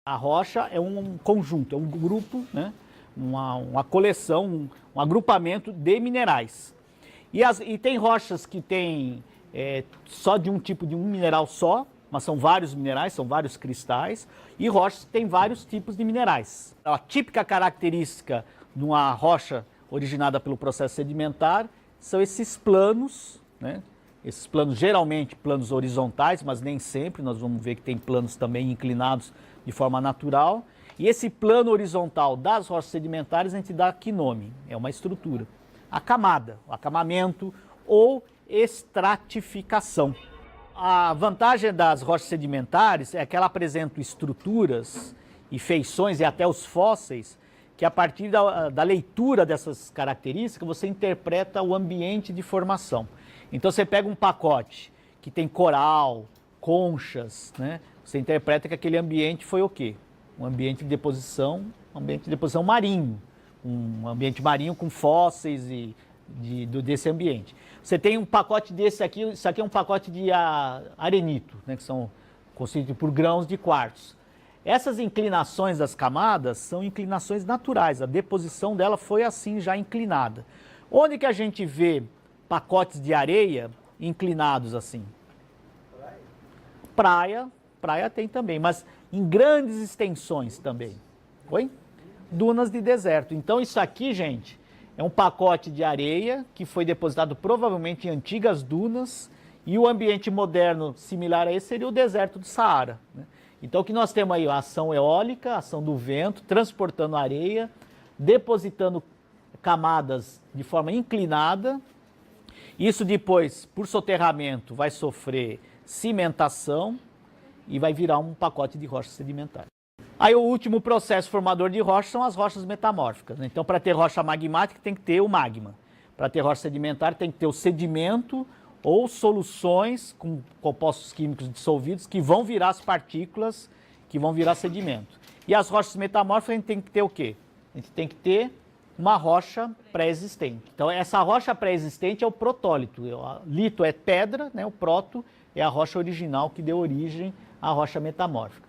A rocha é um conjunto, é um grupo, né? uma coleção, um agrupamento de minerais. E tem rochas que tem só de um tipo de um mineral só, mas são vários minerais, são vários cristais, e rochas que têm vários tipos de minerais. A típica característica de uma rocha originada pelo processo sedimentar são esses planos, né? Esses planos geralmente planos horizontais, mas nem sempre, nós vamos ver que tem planos também inclinados de forma natural. E esse plano horizontal das rochas sedimentares a gente dá que nome? É uma estrutura. A camada, o acamamento ou estratificação. A vantagem das rochas sedimentares é que ela apresenta estruturas e feições e até os fósseis que a partir da leitura dessas características você interpreta o ambiente de formação. Então você pega um pacote que tem coral, conchas, né? Você interpreta que aquele ambiente foi o quê? Um ambiente de deposição marinho, um ambiente marinho com fósseis desse ambiente. Você tem um pacote desse aqui, isso aqui é um pacote de arenito, né? Que são constituídos por grãos de quartzo. Essas inclinações das camadas são inclinações naturais, a deposição dela foi assim já inclinada. Onde que a gente vê pacotes de areia inclinados assim? Praia tem também, mas em grandes extensões também. Oi? Dunas de deserto. Então isso aqui, gente, é um pacote de areia que foi depositado provavelmente em antigas dunas e o ambiente moderno similar a esse seria o deserto do Saara, né? Então o que nós temos aí? A ação eólica, a ação do vento, transportando areia, depositando camadas de forma inclinada. Isso depois, por soterramento, vai sofrer cimentação e vai virar um pacote de rocha sedimentar. Aí o último processo formador de rocha são as rochas metamórficas, né? Então para ter rocha magmática tem que ter o magma. Para ter rocha sedimentar tem que ter o sedimento ou soluções com compostos químicos dissolvidos que vão virar as partículas, que vão virar sedimento. E as rochas metamórficas a gente tem que ter o quê? A gente tem que ter uma rocha pré-existente. Então essa rocha pré-existente é o protólito. O lito é pedra, né? O proto é a rocha original que deu origem à rocha metamórfica.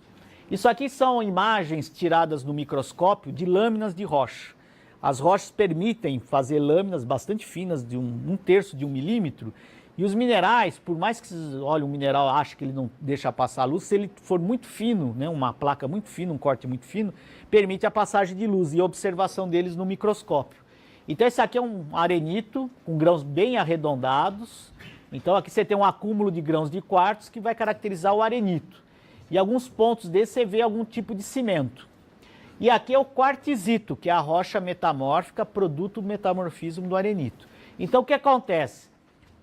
Isso aqui são imagens tiradas no microscópio de lâminas de rocha. As rochas permitem fazer lâminas bastante finas de um terço de 1 milímetro. E os minerais, por mais que vocês olhem um mineral, acha que ele não deixa passar a luz, se ele for muito fino, né, uma placa muito fina, um corte muito fino, permite a passagem de luz e a observação deles no microscópio. Então esse aqui é um arenito com grãos bem arredondados. Então aqui você tem um acúmulo de grãos de quartzo que vai caracterizar o arenito. E alguns pontos desse você vê algum tipo de cimento. E aqui é o quartzito, que é a rocha metamórfica, produto do metamorfismo do arenito. Então o que acontece?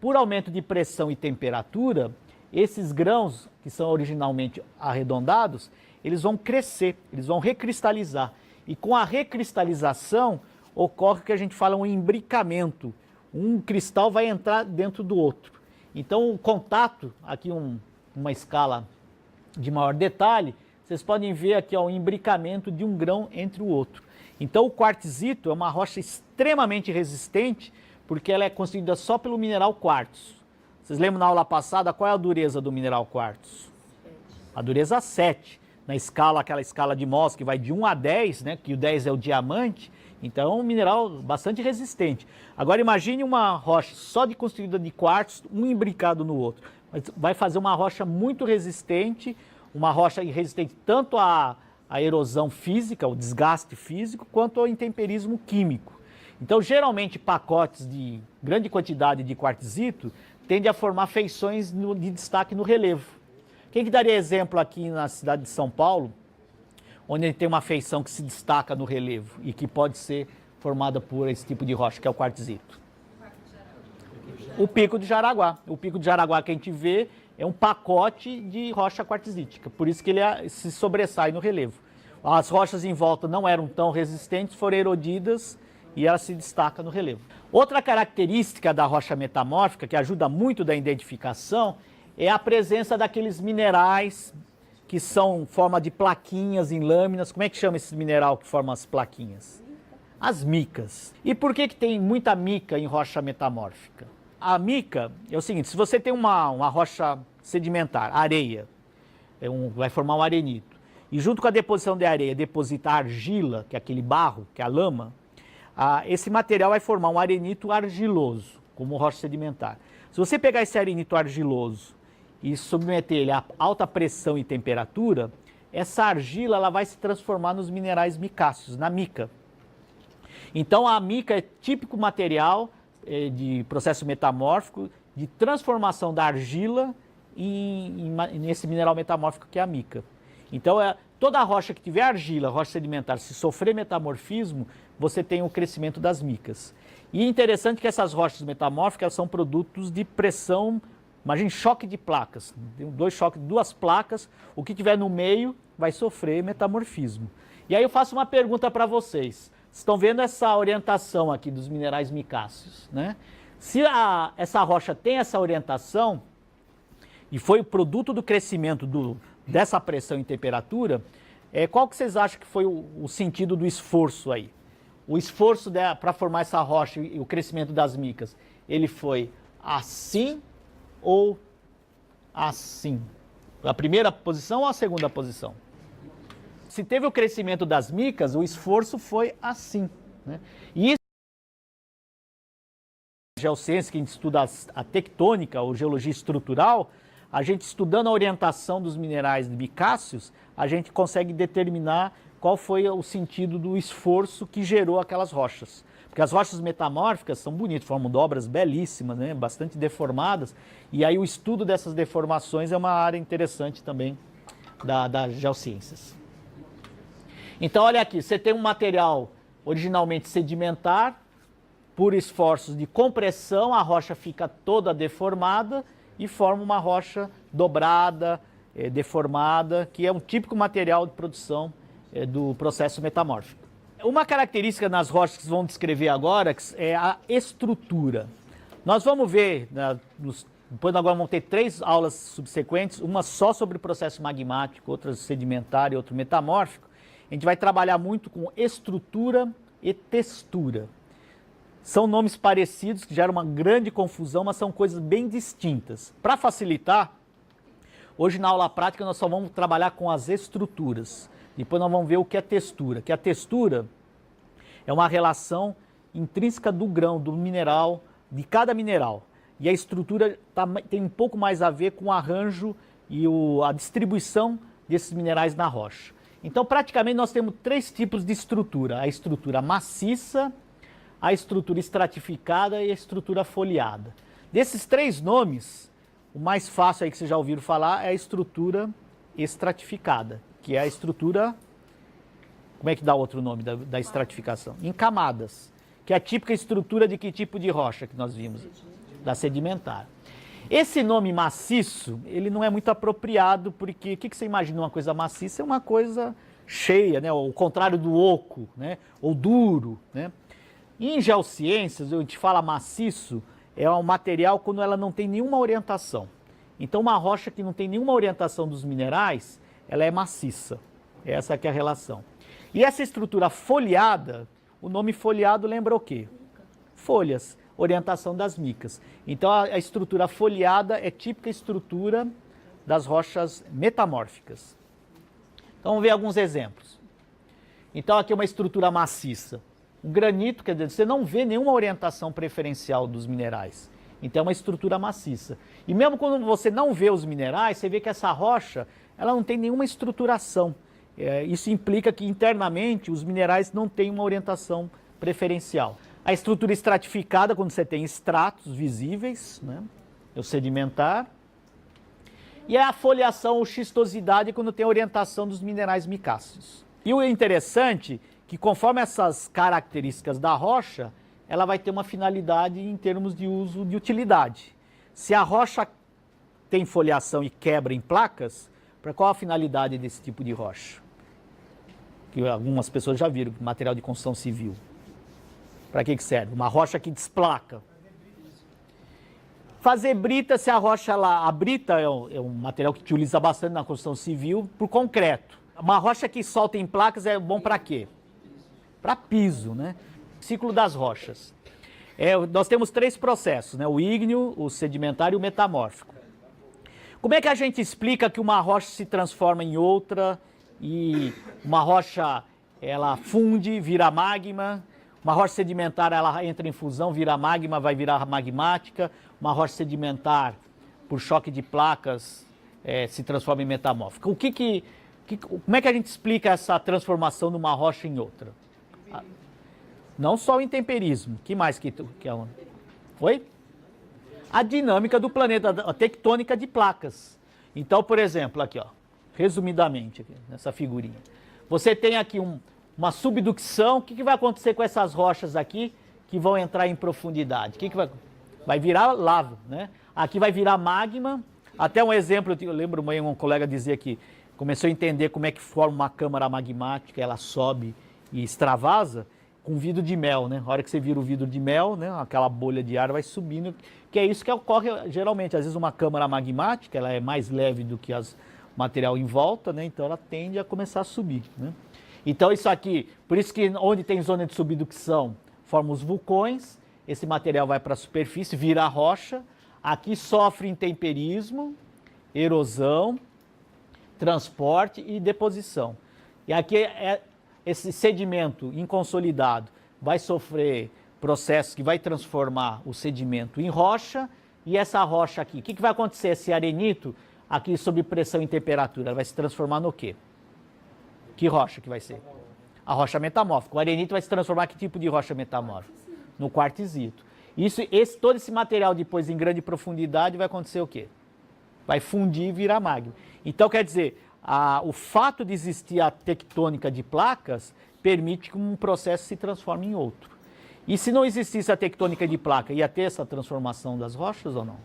Por aumento de pressão e temperatura, esses grãos, que são originalmente arredondados, eles vão crescer, eles vão recristalizar. E com a recristalização, ocorre o que a gente fala um imbricamento. Um cristal vai entrar dentro do outro. Então o contato, aqui uma escala de maior detalhe, vocês podem ver aqui ó, o imbricamento de um grão entre o outro. Então o quartzito é uma rocha extremamente resistente, porque ela é constituída só pelo mineral quartzo. Vocês lembram na aula passada qual é a dureza do mineral quartzo? 7. A dureza 7. Na escala, aquela escala de Mohs que vai de 1 a 10, né, que o 10 é o diamante, então é um mineral bastante resistente. Agora imagine uma rocha só constituída de quartzo, um imbricado no outro. Vai fazer uma rocha muito resistente, uma rocha resistente tanto à erosão física, ao desgaste físico, quanto ao intemperismo químico. Então, geralmente, pacotes de grande quantidade de quartzito tendem a formar feições de destaque no relevo. Quem que daria exemplo aqui na cidade de São Paulo, onde ele tem uma feição que se destaca no relevo e que pode ser formada por esse tipo de rocha, que é o quartzito? O Pico de Jaraguá. O Pico de Jaraguá que a gente vê é um pacote de rocha quartzítica, por isso que ele se sobressai no relevo. As rochas em volta não eram tão resistentes, foram erodidas e ela se destaca no relevo. Outra característica da rocha metamórfica, que ajuda muito da identificação, é a presença daqueles minerais que são forma de plaquinhas em lâminas. Como é que chama esse mineral que forma as plaquinhas? As micas. E por que tem muita mica em rocha metamórfica? A mica é o seguinte, se você tem uma rocha sedimentar, areia, vai formar um arenito, e junto com a deposição de areia deposita a argila, que é aquele barro, que é a lama, esse material vai formar um arenito argiloso, como rocha sedimentar. Se você pegar esse arenito argiloso e submeter ele a alta pressão e temperatura, essa argila ela vai se transformar nos minerais micáceos, na mica. Então a mica é típico material de processo metamórfico de transformação da argila nesse mineral metamórfico que é a mica. Então toda rocha que tiver argila, rocha sedimentar, se sofrer metamorfismo, você tem o crescimento das micas. E é interessante que essas rochas metamórficas são produtos de pressão. Imagine choque de placas, duas placas, o que tiver no meio vai sofrer metamorfismo. E aí eu faço uma pergunta para vocês. Estão vendo essa orientação aqui dos minerais micáceos, né? Se essa rocha tem essa orientação e foi o produto do crescimento dessa pressão e temperatura, qual que vocês acham que foi o sentido do esforço aí? O esforço para formar essa rocha e o crescimento das micas, ele foi assim ou assim? A primeira posição ou a segunda posição? Se teve o crescimento das micas, o esforço foi assim, né? E isso, geociência, que a gente estuda a tectônica ou geologia estrutural, a gente estudando a orientação dos minerais micáceos, a gente consegue determinar qual foi o sentido do esforço que gerou aquelas rochas. Porque as rochas metamórficas são bonitas, formam dobras belíssimas, né? Bastante deformadas, e aí o estudo dessas deformações é uma área interessante também das geociências. Então olha aqui, você tem um material originalmente sedimentar, por esforços de compressão, a rocha fica toda deformada e forma uma rocha dobrada, deformada, que é um típico material de produção do processo metamórfico. Uma característica nas rochas que vão descrever agora é a estrutura. Nós vamos ver, depois agora vamos ter 3 aulas subsequentes, uma só sobre o processo magmático, outra sedimentar e outra metamórfico. A gente vai trabalhar muito com estrutura e textura. São nomes parecidos, que geram uma grande confusão, mas são coisas bem distintas. Para facilitar, hoje na aula prática nós só vamos trabalhar com as estruturas. Depois nós vamos ver o que é textura. Que a textura é uma relação intrínseca do grão, do mineral, de cada mineral. E a estrutura tem um pouco mais a ver com o arranjo e a distribuição desses minerais na rocha. Então, praticamente, nós temos 3 tipos de estrutura. A estrutura maciça, a estrutura estratificada e a estrutura foliada. Desses 3 nomes, o mais fácil aí que vocês já ouviram falar é a estrutura estratificada, que é a estrutura, como é que dá outro nome da estratificação? Em camadas, que é a típica estrutura de que tipo de rocha que nós vimos? Da sedimentar. Esse nome maciço, ele não é muito apropriado, porque o que você imagina uma coisa maciça? É uma coisa cheia, né? O contrário do oco, né? Ou duro, né? Em geociências, a gente fala maciço, é um material quando ela não tem nenhuma orientação. Então, uma rocha que não tem nenhuma orientação dos minerais, ela é maciça. Essa que é a relação. E essa estrutura foliada, o nome foliado lembra o quê? Folhas, orientação das micas. Então, a estrutura foliada é típica estrutura das rochas metamórficas. Então, vamos ver alguns exemplos. Então, aqui é uma estrutura maciça. O granito, quer dizer, você não vê nenhuma orientação preferencial dos minerais. Então é uma estrutura maciça. E mesmo quando você não vê os minerais, você vê que essa rocha ela não tem nenhuma estruturação. Isso implica que internamente os minerais não têm uma orientação preferencial. A estrutura estratificada, quando você tem estratos visíveis, né? É o sedimentar. E a foliação ou xistosidade, quando tem a orientação dos minerais micáceos. E o interessante que conforme essas características da rocha, ela vai ter uma finalidade em termos de uso de utilidade. Se a rocha tem foliação e quebra em placas, para qual a finalidade desse tipo de rocha? Que algumas pessoas já viram, material de construção civil. Para que serve? Uma rocha que desplaca. Fazer brita, se a rocha, a brita é um material que se utiliza bastante na construção civil, por concreto. Uma rocha que solta em placas é bom para quê? Para piso, né? Ciclo das rochas. Nós temos 3 processos, né? O ígneo, o sedimentar e o metamórfico. Como é que a gente explica que uma rocha se transforma em outra e uma rocha ela funde, vira magma, uma rocha sedimentar ela entra em fusão, vira magma, vai virar magmática, uma rocha sedimentar por choque de placas se transforma em metamórfica. Como é que a gente explica essa transformação de uma rocha em outra? Não só o intemperismo, que mais que é um... Foi? A dinâmica do planeta, a tectônica de placas. Então, por exemplo, aqui, ó, resumidamente, aqui, nessa figurinha. Você tem aqui uma subducção. O que vai acontecer com essas rochas aqui que vão entrar em profundidade? Vai virar lava, né? Aqui vai virar magma. Até um exemplo, eu lembro um colega dizia que começou a entender como é que forma uma câmara magmática, ela sobe e extravasa com vidro de mel, né? A hora que você vira o vidro de mel, né? Aquela bolha de ar vai subindo, que é isso que ocorre geralmente. Às vezes uma câmara magmática, ela é mais leve do que o material em volta, né? Então ela tende a começar a subir, né? Então isso aqui, por isso que onde tem zona de subducção, forma os vulcões, esse material vai para a superfície, vira rocha, aqui sofre intemperismo, erosão, transporte e deposição. E aqui esse sedimento inconsolidado vai sofrer processos que vai transformar o sedimento em rocha, e essa rocha aqui, o que vai acontecer? Esse arenito, aqui sob pressão e temperatura, vai se transformar no quê? Que rocha que vai ser? A rocha metamórfica. O arenito vai se transformar em que tipo de rocha metamórfica? No quartzito. Todo esse material depois em grande profundidade vai acontecer o quê? Vai fundir e virar magma. Então, quer dizer, o fato de existir a tectônica de placas permite que um processo se transforme em outro. E se não existisse a tectônica de placa, ia ter essa transformação das rochas ou não?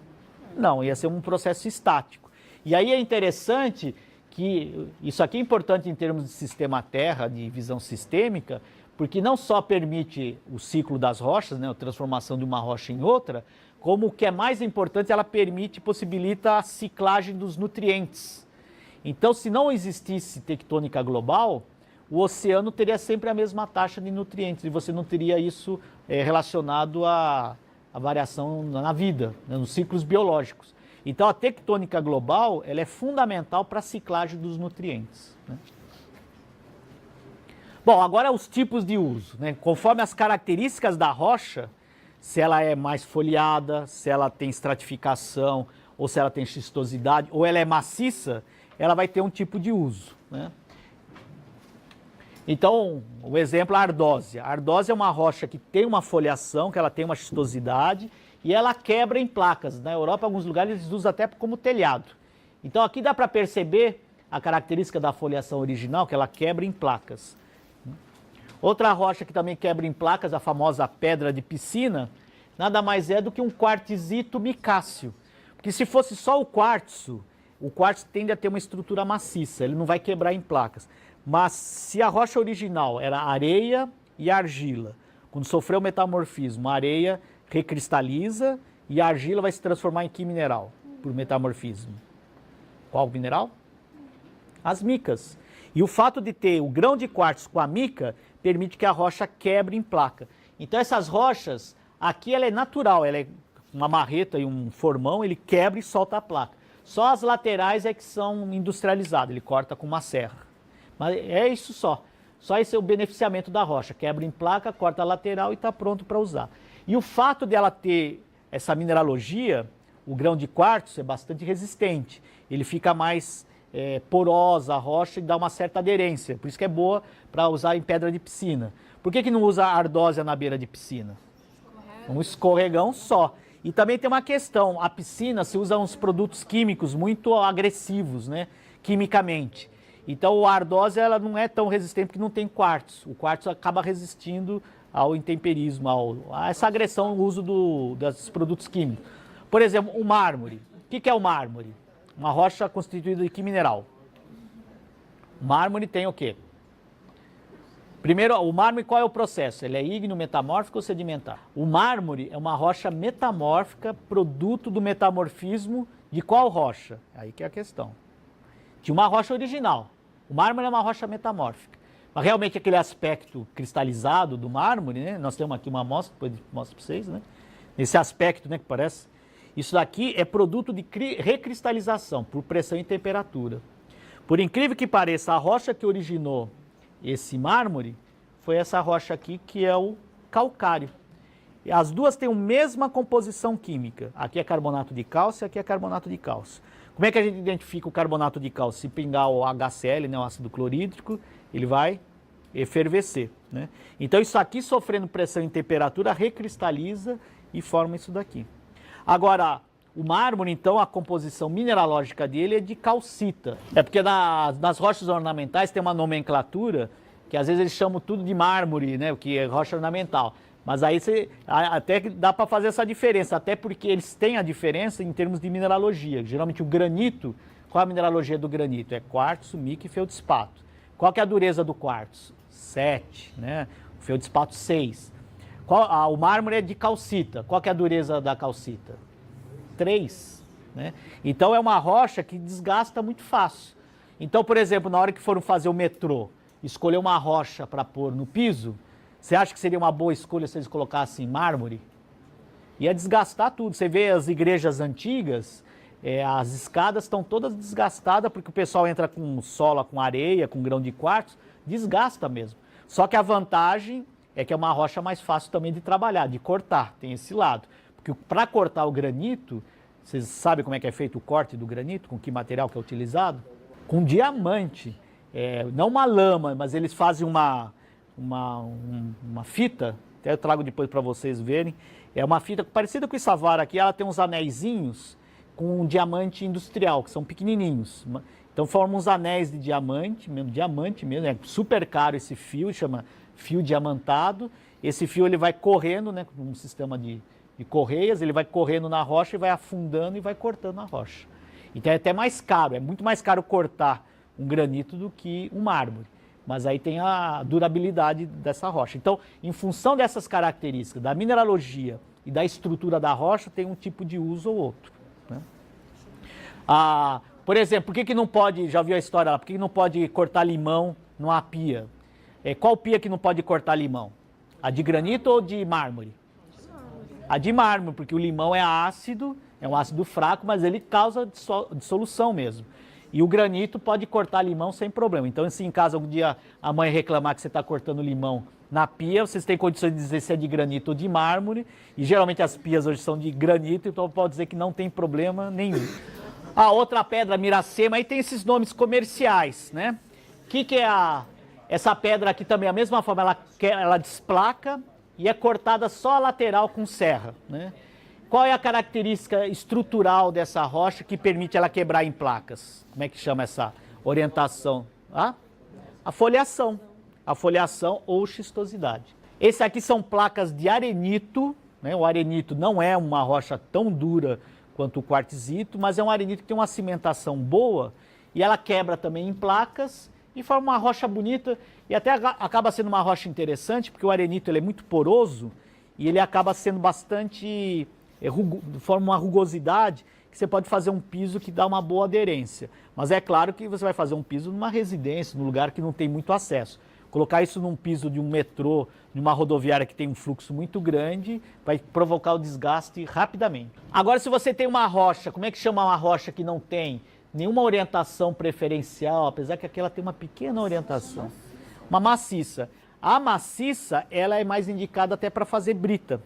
Não, ia ser um processo estático. E aí é interessante que isso aqui é importante em termos de sistema Terra, de visão sistêmica, porque não só permite o ciclo das rochas, né, a transformação de uma rocha em outra, como o que é mais importante, ela possibilita a ciclagem dos nutrientes. Então, se não existisse tectônica global, o oceano teria sempre a mesma taxa de nutrientes, e você não teria isso relacionado à variação na vida, né, nos ciclos biológicos. Então, a tectônica global ela é fundamental para a ciclagem dos nutrientes, né? Bom, agora os tipos de uso, né? Conforme as características da rocha, se ela é mais foliada, se ela tem estratificação, ou se ela tem xistosidade, ou ela é maciça, ela vai ter um tipo de uso, né? Então, o exemplo é a ardósia. A ardósia é uma rocha que tem uma foliação, que ela tem uma xistosidade, e ela quebra em placas. Na Europa, em alguns lugares, eles usam até como telhado. Então, aqui dá para perceber a característica da foliação original, que ela quebra em placas. Outra rocha que também quebra em placas, a famosa pedra de piscina, nada mais é do que um quartzito micáceo. Porque se fosse só o quartzo tende a ter uma estrutura maciça, ele não vai quebrar em placas. Mas se a rocha original era areia e argila, quando sofreu metamorfismo, a areia recristaliza e a argila vai se transformar em que mineral por metamorfismo? Qual mineral? As micas. E o fato de ter o grão de quartzo com a mica permite que a rocha quebre em placa. Então essas rochas, aqui ela é natural, ela é uma marreta e um formão, ele quebra e solta a placa. Só as laterais é que são industrializadas, ele corta com uma serra. Mas é isso só. Só esse é o beneficiamento da rocha. Quebra em placa, corta a lateral e está pronto para usar. E o fato dela ter essa mineralogia, o grão de quartzo é bastante resistente. Ele fica mais porosa a rocha e dá uma certa aderência. Por isso que é boa para usar em pedra de piscina. Por que não usa ardósia na beira de piscina? Um escorregão só. E também tem uma questão, a piscina se usa uns produtos químicos muito agressivos, né, quimicamente. Então a ardósia ela não é tão resistente porque não tem quartzo. O quartzo acaba resistindo ao intemperismo, a essa agressão no uso dos produtos químicos. Por exemplo, o mármore. O que é o mármore? Uma rocha constituída de que mineral? O mármore tem o quê? Primeiro, o mármore, qual é o processo? Ele é ígneo, metamórfico ou sedimentar? O mármore é uma rocha metamórfica, produto do metamorfismo de qual rocha? Aí que é a questão. De uma rocha original. O mármore é uma rocha metamórfica. Mas realmente aquele aspecto cristalizado do mármore, né? Nós temos aqui uma amostra, depois eu mostro para vocês, né? Esse aspecto, né, que parece. Isso daqui é produto de recristalização por pressão e temperatura. Por incrível que pareça, a rocha que originou esse mármore foi essa rocha aqui, que é o calcário. As duas têm a mesma composição química. Aqui é carbonato de cálcio, aqui é carbonato de cálcio. Como é que a gente identifica o carbonato de cálcio? Se pingar o HCl, né, o ácido clorídrico, ele vai efervescer, né? Então isso aqui, sofrendo pressão e temperatura, recristaliza e forma isso daqui. Agora, o mármore, então, a composição mineralógica dele é de calcita. É porque nas rochas ornamentais tem uma nomenclatura que às vezes eles chamam tudo de mármore, né, o que é rocha ornamental. Mas aí até dá para fazer essa diferença, até porque eles têm a diferença em termos de mineralogia. Geralmente o granito, qual a mineralogia do granito? É quartzo, mica e feldspato. Qual que é a dureza do quartzo? 7, né? O feldspato 6. O mármore é de calcita. Qual que é a dureza da calcita? 3, né? Então é uma rocha que desgasta muito fácil. Então, por exemplo, na hora que foram fazer o metrô, escolher uma rocha para pôr no piso, você acha que seria uma boa escolha se eles colocassem mármore? Ia desgastar tudo. Você vê as igrejas antigas, as escadas estão todas desgastadas porque o pessoal entra com sola, com areia, com grão de quartzo, desgasta mesmo. Só que a vantagem é que é uma rocha mais fácil também de trabalhar, de cortar, tem esse lado. Porque para cortar o granito, vocês sabem como é que é feito o corte do granito? Com que material que é utilizado? Com diamante. Não uma lama, mas eles fazem uma fita, até eu trago depois para vocês verem. É uma fita parecida com essa vara aqui, ela tem uns anéisinhos com um diamante industrial, que são pequenininhos. Então formam uns anéis de diamante mesmo, é super caro esse fio, chama fio diamantado. Esse fio ele vai correndo, né, com um sistema de correias, ele vai correndo na rocha e vai afundando e vai cortando a rocha. Então é até mais caro, é muito mais caro cortar um granito do que um mármore. Mas aí tem a durabilidade dessa rocha. Então, em função dessas características, da mineralogia e da estrutura da rocha, tem um tipo de uso ou outro, né? Por exemplo, por que não pode, já viu a história lá, por que não pode cortar limão numa pia? Qual pia que não pode cortar limão? A de granito ou de mármore? A de mármore, porque o limão é ácido, é um ácido fraco, mas ele causa dissolução mesmo. E o granito pode cortar limão sem problema. Então, se em casa algum dia a mãe reclamar que você está cortando limão na pia, vocês têm condições de dizer se é de granito ou de mármore. E geralmente as pias hoje são de granito, então pode dizer que não tem problema nenhum. A outra pedra, Miracema, aí tem esses nomes comerciais, né? O que é essa pedra aqui também? A mesma forma, ela desplaca e é cortada só a lateral com serra, né? Qual é a característica estrutural dessa rocha que permite ela quebrar em placas? Como é que chama essa orientação? A foliação. A foliação ou xistosidade. Esse aqui são placas de arenito, né? O arenito não é uma rocha tão dura quanto o quartzito, mas é um arenito que tem uma cimentação boa e ela quebra também em placas e forma uma rocha bonita e até acaba sendo uma rocha interessante porque o arenito ele é muito poroso e ele acaba sendo bastante... forma uma rugosidade que você pode fazer um piso que dá uma boa aderência. Mas é claro que você vai fazer um piso numa residência, num lugar que não tem muito acesso. Colocar isso num piso de um metrô, numa rodoviária que tem um fluxo muito grande, vai provocar o desgaste rapidamente. Agora, se você tem uma rocha, como é que chama uma rocha que não tem nenhuma orientação preferencial, apesar que aquela tem uma pequena orientação? Uma maciça. A maciça, ela é mais indicada até para fazer brita.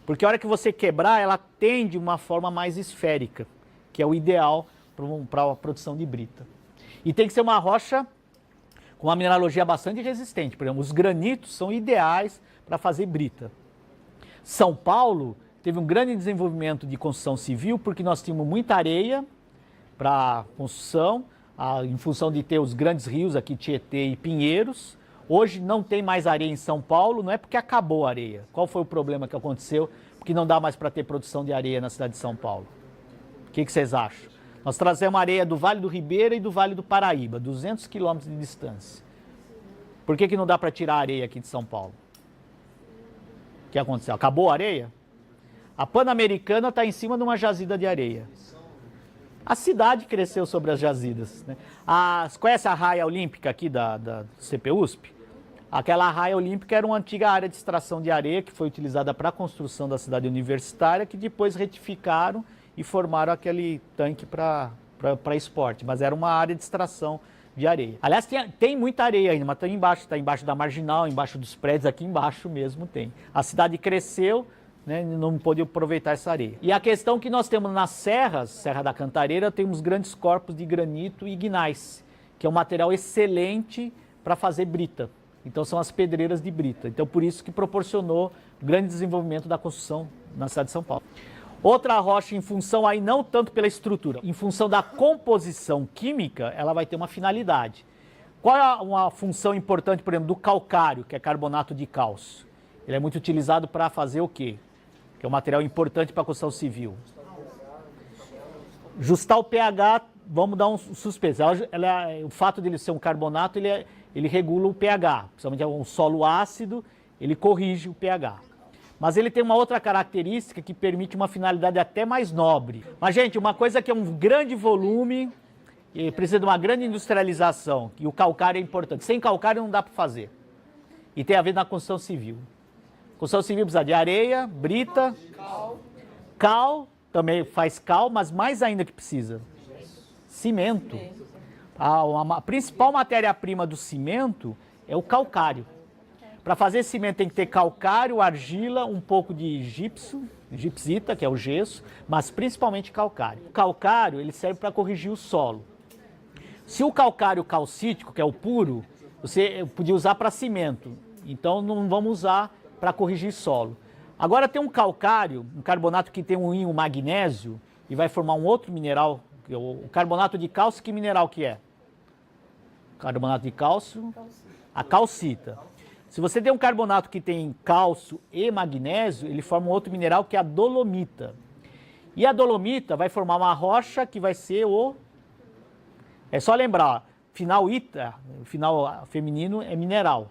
Porque a hora que você quebrar, ela tende uma forma mais esférica, que é o ideal para a produção de brita. E tem que ser uma rocha com uma mineralogia bastante resistente. Por exemplo, os granitos são ideais para fazer brita. São Paulo teve um grande desenvolvimento de construção civil, porque nós tínhamos muita areia para construção, em função de ter os grandes rios aqui, Tietê e Pinheiros. Hoje não tem mais areia em São Paulo, não é porque acabou a areia. Qual foi o problema que aconteceu? Porque não dá mais para ter produção de areia na cidade de São Paulo. O que vocês acham? Nós trazemos areia do Vale do Ribeira e do Vale do Paraíba, 200 quilômetros de distância. Por que não dá para tirar a areia aqui de São Paulo? O que aconteceu? Acabou a areia? A Pan-Americana está em cima de uma jazida de areia. A cidade cresceu sobre as jazidas, né? Conhece a raia olímpica aqui da CPUSP? Aquela raia olímpica era uma antiga área de extração de areia que foi utilizada para a construção da cidade universitária, que depois retificaram e formaram aquele tanque para esporte. Mas era uma área de extração de areia. Aliás, tem muita areia ainda, mas está embaixo da marginal, embaixo dos prédios, aqui embaixo mesmo tem. A cidade cresceu, né, não pôde aproveitar essa areia. E a questão que nós temos nas serras, Serra da Cantareira, temos grandes corpos de granito e gneiss, que é um material excelente para fazer brita. Então são as pedreiras de brita. Então por isso que proporcionou grande desenvolvimento da construção na cidade de São Paulo. Outra rocha em função aí não tanto pela estrutura, em função da composição química, ela vai ter uma finalidade. Qual é uma função importante, por exemplo, do calcário, que é carbonato de cálcio? Ele é muito utilizado para fazer o quê? Que é um material importante para a construção civil. Justar o pH, vamos dar um suspense. O fato de ele ser um carbonato, ele regula o pH. Principalmente um solo ácido, ele corrige o pH. Mas ele tem uma outra característica que permite uma finalidade até mais nobre. Mas, gente, uma coisa que é um grande volume e precisa de uma grande industrialização, e o calcário é importante. Sem calcário não dá para fazer. E tem a ver na construção civil. Construção civil precisa de areia, brita, cal, também faz cal, mas mais ainda que precisa, cimento. A principal matéria-prima do cimento é o calcário. Para fazer cimento tem que ter calcário, argila, um pouco de gipsita, que é o gesso, mas principalmente calcário. O calcário ele serve para corrigir o solo. Se o calcário calcítico, que é o puro, você podia usar para cimento, então não vamos usar para corrigir solo. Agora tem um calcário, um carbonato que tem um íon magnésio e vai formar um outro mineral, o carbonato de cálcio, que mineral que é? Carbonato de cálcio, a calcita. Se você tem um carbonato que tem cálcio e magnésio, ele forma um outro mineral que é a dolomita. E a dolomita vai formar uma rocha que vai ser o... É só lembrar, final ita, final feminino é mineral.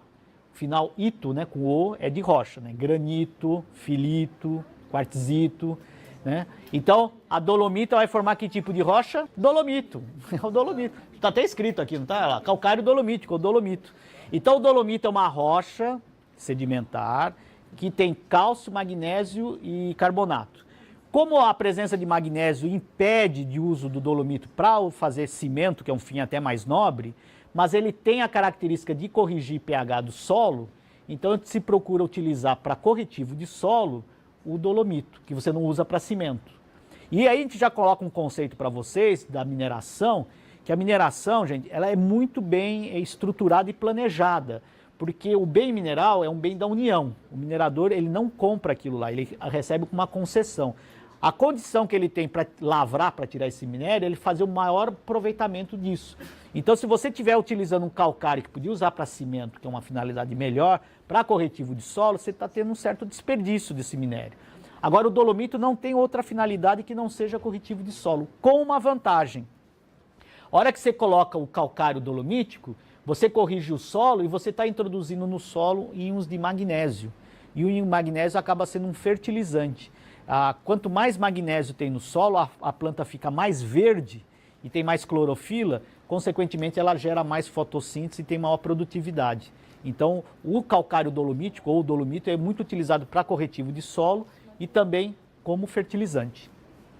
Final ito, né, com o, é de rocha, né? Granito, filito, quartzito, né? Então, a dolomita vai formar que tipo de rocha? Dolomito. É o dolomito. Está até escrito aqui, não está? Calcário dolomítico, o dolomito. Então, o dolomito é uma rocha sedimentar que tem cálcio, magnésio e carbonato. Como a presença de magnésio impede de uso do dolomito para fazer cimento, que é um fim até mais nobre, mas ele tem a característica de corrigir pH do solo, então se procura utilizar para corretivo de solo o dolomito, que você não usa para cimento. E aí a gente já coloca um conceito para vocês da mineração, que a mineração, gente, ela é muito bem estruturada e planejada, porque o bem mineral é um bem da União. O minerador, ele não compra aquilo lá, ele recebe com uma concessão. A condição que ele tem para lavrar, para tirar esse minério, é ele fazer o maior aproveitamento disso. Então, se você estiver utilizando um calcário que podia usar para cimento, que é uma finalidade melhor, para corretivo de solo, você está tendo um certo desperdício desse minério. Agora, o dolomito não tem outra finalidade que não seja corretivo de solo, com uma vantagem. A hora que você coloca o calcário dolomítico, você corrige o solo e você está introduzindo no solo íons de magnésio. E o íon magnésio acaba sendo um fertilizante. Quanto mais magnésio tem no solo, a planta fica mais verde e tem mais clorofila, consequentemente ela gera mais fotossíntese e tem maior produtividade. Então o calcário dolomítico ou o dolomito é muito utilizado para corretivo de solo e também como fertilizante.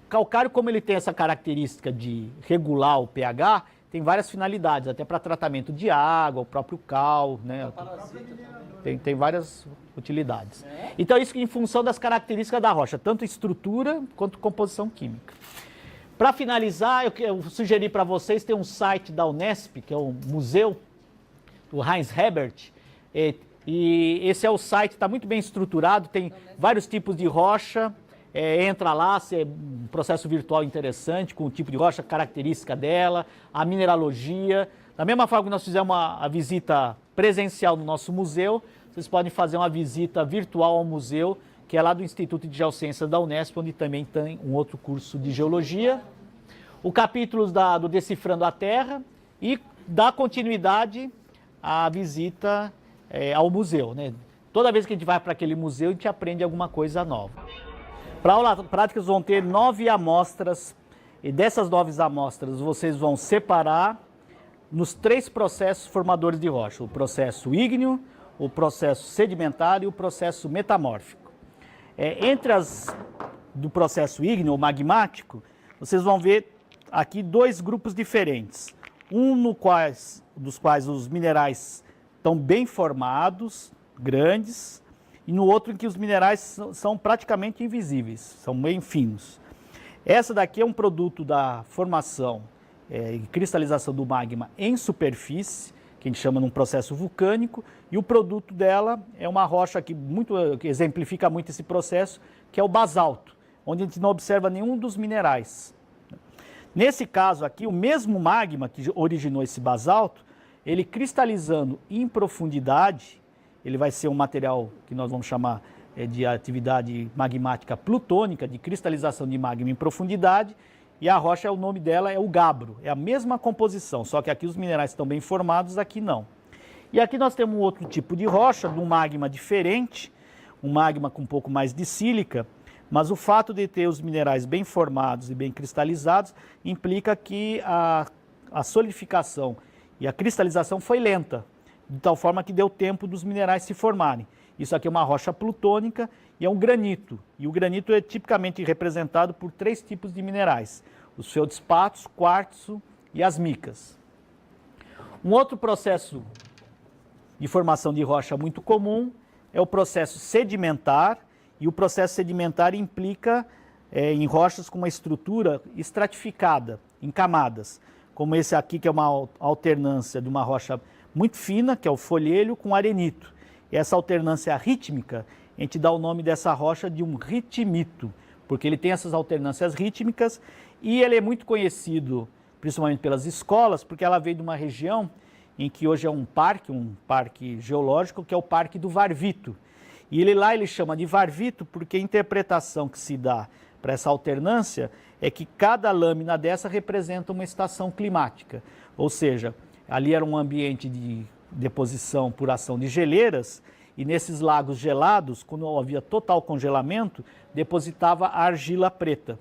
O calcário, como ele tem essa característica de regular o pH, tem várias finalidades, até para tratamento de água, o próprio cal, né? Tem várias utilidades. Então isso em função das características da rocha, tanto estrutura quanto composição química. Para finalizar, eu sugeri para vocês, tem um site da Unesp, que é o museu, o Heinz Hebert, e esse é o site, está muito bem estruturado, tem vários tipos de rocha, entra lá, um processo virtual interessante, com o tipo de rocha, característica dela, a mineralogia. Da mesma forma que nós fizemos a visita presencial no nosso museu, vocês podem fazer uma visita virtual ao museu, que é lá do Instituto de Geociências da Unesp, onde também tem um outro curso de geologia. O capítulo do Decifrando a Terra e dá continuidade à visita ao museu, né? Toda vez que a gente vai para aquele museu, a gente aprende alguma coisa nova. Para a aula prática, vão ter 9 amostras, e dessas 9 amostras vocês vão separar nos 3 processos formadores de rocha: o processo ígneo, o processo sedimentar e o processo metamórfico. Entre as do processo ígneo ou magmático, vocês vão ver aqui 2 grupos diferentes. dos quais os minerais estão bem formados, grandes, e no outro em que os minerais são praticamente invisíveis, são bem finos. Essa daqui é um produto da formação e cristalização do magma em superfície, que a gente chama num processo vulcânico, e o produto dela é uma rocha que exemplifica muito esse processo, que é o basalto, onde a gente não observa nenhum dos minerais. Nesse caso aqui, o mesmo magma que originou esse basalto, ele cristalizando em profundidade, ele vai ser um material que nós vamos chamar de atividade magmática plutônica, de cristalização de magma em profundidade, e a rocha, o nome dela é o gabbro, é a mesma composição, só que aqui os minerais estão bem formados, aqui não. E aqui nós temos um outro tipo de rocha, de um magma diferente, um magma com um pouco mais de sílica, mas o fato de ter os minerais bem formados e bem cristalizados implica que a solidificação e a cristalização foi lenta, de tal forma que deu tempo dos minerais se formarem. Isso aqui é uma rocha plutônica e é um granito. E o granito é tipicamente representado por 3 tipos de minerais: os feldspatos, quartzo e as micas. Um outro processo de formação de rocha muito comum é o processo sedimentar, e o processo sedimentar implica em rochas com uma estrutura estratificada, em camadas, como esse aqui, que é uma alternância de uma rocha muito fina, que é o folhelho, com arenito. E essa alternância rítmica, a gente dá o nome dessa rocha de um ritmito, porque ele tem essas alternâncias rítmicas e ele é muito conhecido, principalmente pelas escolas, porque ela veio de uma região em que hoje é um parque geológico, que é o Parque do Varvito. E ele chama de Varvito porque a interpretação que se dá para essa alternância é que cada lâmina dessa representa uma estação climática. Ou seja, ali era um ambiente de deposição por ação de geleiras, e nesses lagos gelados, quando havia total congelamento, depositava a argila preta.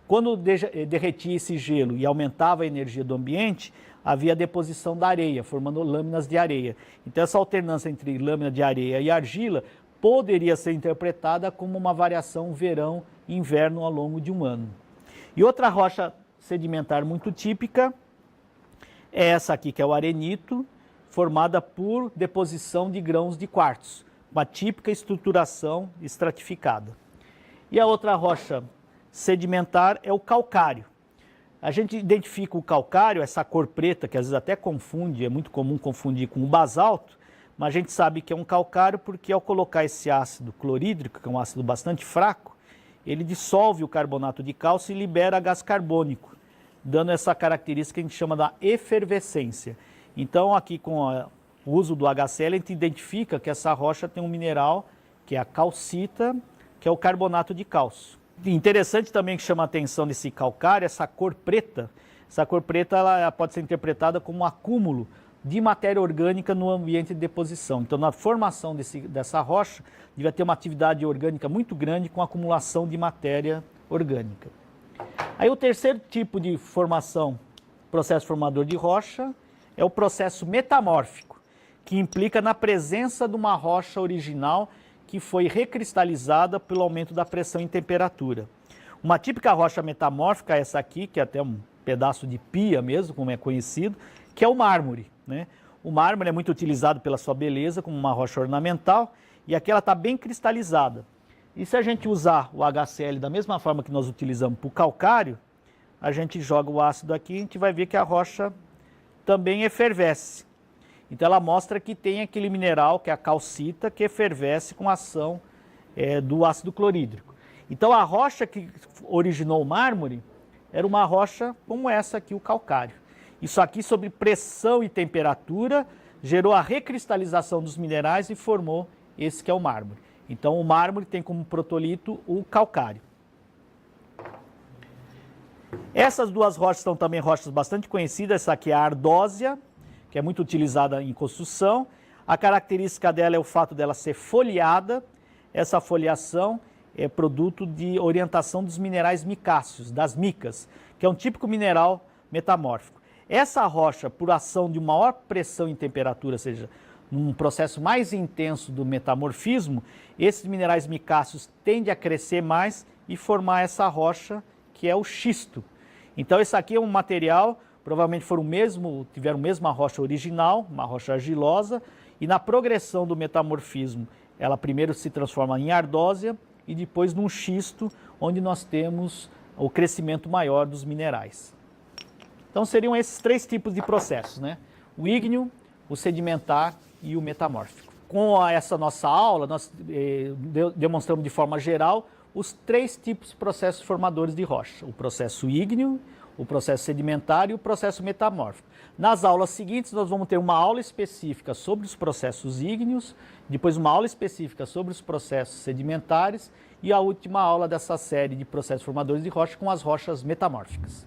Quando derretia esse gelo e aumentava a energia do ambiente, havia a deposição da areia, formando lâminas de areia. Então essa alternância entre lâmina de areia e argila poderia ser interpretada como uma variação verão e inverno ao longo de um ano. E outra rocha sedimentar muito típica é essa aqui, que é o arenito, formada por deposição de grãos de quartzo, uma típica estruturação estratificada. E a outra rocha sedimentar é o calcário. A gente identifica o calcário, essa cor preta, que às vezes até confunde, é muito comum confundir com o basalto, mas a gente sabe que é um calcário porque ao colocar esse ácido clorídrico, que é um ácido bastante fraco, ele dissolve o carbonato de cálcio e libera gás carbônico, dando essa característica que a gente chama da efervescência. Então aqui com o uso do HCl a gente identifica que essa rocha tem um mineral que é a calcita, que é o carbonato de cálcio. Interessante também que chama a atenção desse calcário, essa cor preta. Essa cor preta ela pode ser interpretada como um acúmulo de matéria orgânica no ambiente de deposição. Então na formação dessa rocha devia ter uma atividade orgânica muito grande com acumulação de matéria orgânica. Aí o terceiro tipo de formação, processo formador de rocha, é o processo metamórfico, que implica na presença de uma rocha original que foi recristalizada pelo aumento da pressão e temperatura. Uma típica rocha metamórfica é essa aqui, que é até um pedaço de pia mesmo, como é conhecido, que é o mármore, né? O mármore é muito utilizado pela sua beleza como uma rocha ornamental, e aqui ela está bem cristalizada. E se a gente usar o HCl da mesma forma que nós utilizamos para o calcário, a gente joga o ácido aqui e a gente vai ver que a rocha também efervesce. Então ela mostra que tem aquele mineral, que é a calcita, que efervesce com a ação do ácido clorídrico. Então a rocha que originou o mármore era uma rocha como essa aqui, o calcário. Isso aqui, sob pressão e temperatura, gerou a recristalização dos minerais e formou esse que é o mármore. Então o mármore tem como protolito o calcário. Essas duas rochas são também rochas bastante conhecidas. Essa aqui é a ardósia, que é muito utilizada em construção. A característica dela é o fato dela ser foliada. Essa foliação é produto de orientação dos minerais micáceos, das micas, que é um típico mineral metamórfico. Essa rocha, por ação de maior pressão e temperatura, ou seja, num processo mais intenso do metamorfismo, esses minerais micáceos tendem a crescer mais e formar essa rocha que é o xisto. Então esse aqui é um material, o provavelmente tiveram a mesma rocha original, uma rocha argilosa, e na progressão do metamorfismo, ela primeiro se transforma em ardósia e depois num xisto, onde nós temos o crescimento maior dos minerais. Então seriam esses 3 tipos de processos, né? O ígneo, o sedimentar e o metamórfico. Com essa nossa aula, nós demonstramos de forma geral os 3 tipos de processos formadores de rocha. O processo ígneo, o processo sedimentar e o processo metamórfico. Nas aulas seguintes, nós vamos ter uma aula específica sobre os processos ígneos, depois uma aula específica sobre os processos sedimentares e a última aula dessa série de processos formadores de rocha com as rochas metamórficas.